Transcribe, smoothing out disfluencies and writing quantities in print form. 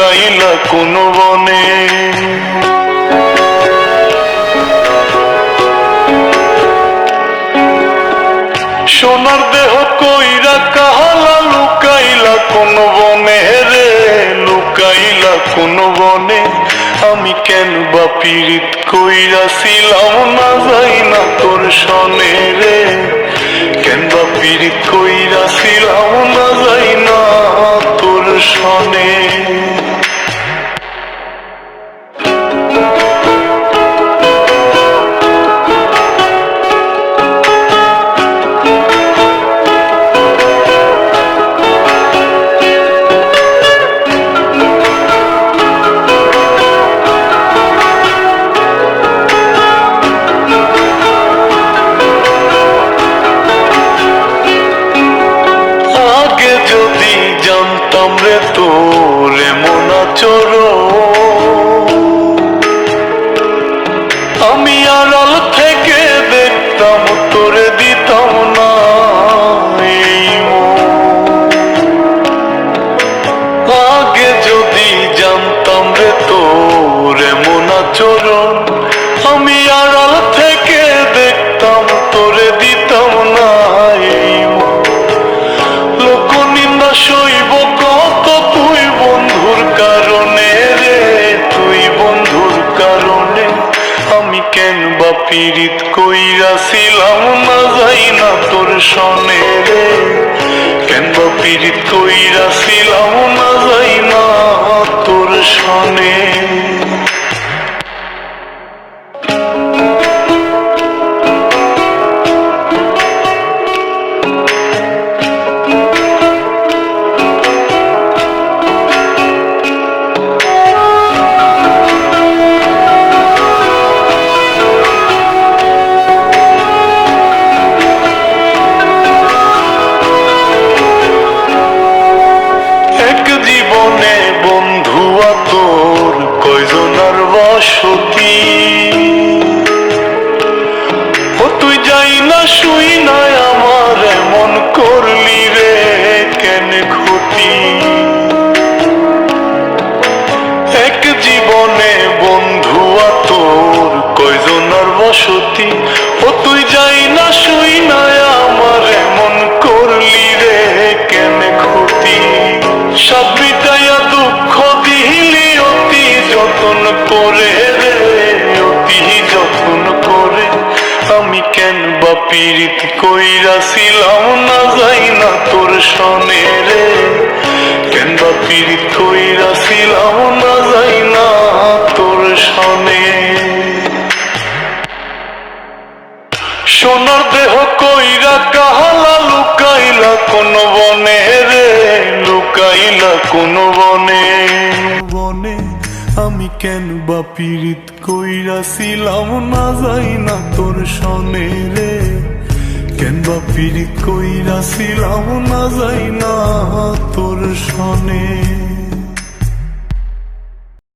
লুকাইলা কোন বনে। সোনার দেহ কইরা কাহালা লুকাইলা কোন বনে রে, লুকাইলা কোন বনে। আমি কেন বা পীড়িত কইরাছিলাম না যাই না তোর সনে রে, কেন বা পীড়িত কইরাছিলাম না যাই না তোর সনে। তোর এমন আচরণ আমি আড়াল থেকে দেখতাম, তোরে দিতাম না এই আগে যদি জানতাম রে তোর এমন আচরণ আমি আড়াল থেকে দেখতাম, তোরে দিতাম না এই লোকনিন্দা সইব কত তুই বন্ধুর কারণে রে, তুই বন্ধুর কারণে। আমি কেন বা পীড়িত কইরাছিলাম না যাই না তোর সনে রে, কেন বা পীড়িত কইরাছিলাম না যাই না তোর সনে। তোর কয়জনার বসতি ও তুই যাই না শুই না আমার এমন করলি রে কেন ক্ষতি। এক জীবনে বন্ধু তোর কয়জনার বসতি ও তুই যাই না শুই না আমার এমন করলি রে কেন ক্ষতি। সব মিটাইয়া দুঃখ দিলি অতি যতন করে রে, অতি যতন করে। আমি কেন বা পীড়িত কইরাছিলাম না যাই না তোর সনে রে, কেন বা পীড়িত কইরাছিলাম না যাই না তোর সনে। সোনার দেহ কইরা কাহালা লুকাইলা কোন বনে রে, লুকাইলা কোন বনে বনে। আমি কেন বা পীড়িত কইরাছিলাম না যাই না তোর সনে রে, কেন বা পীড়িত কইরাছিলাম না যাই না তোর সনে।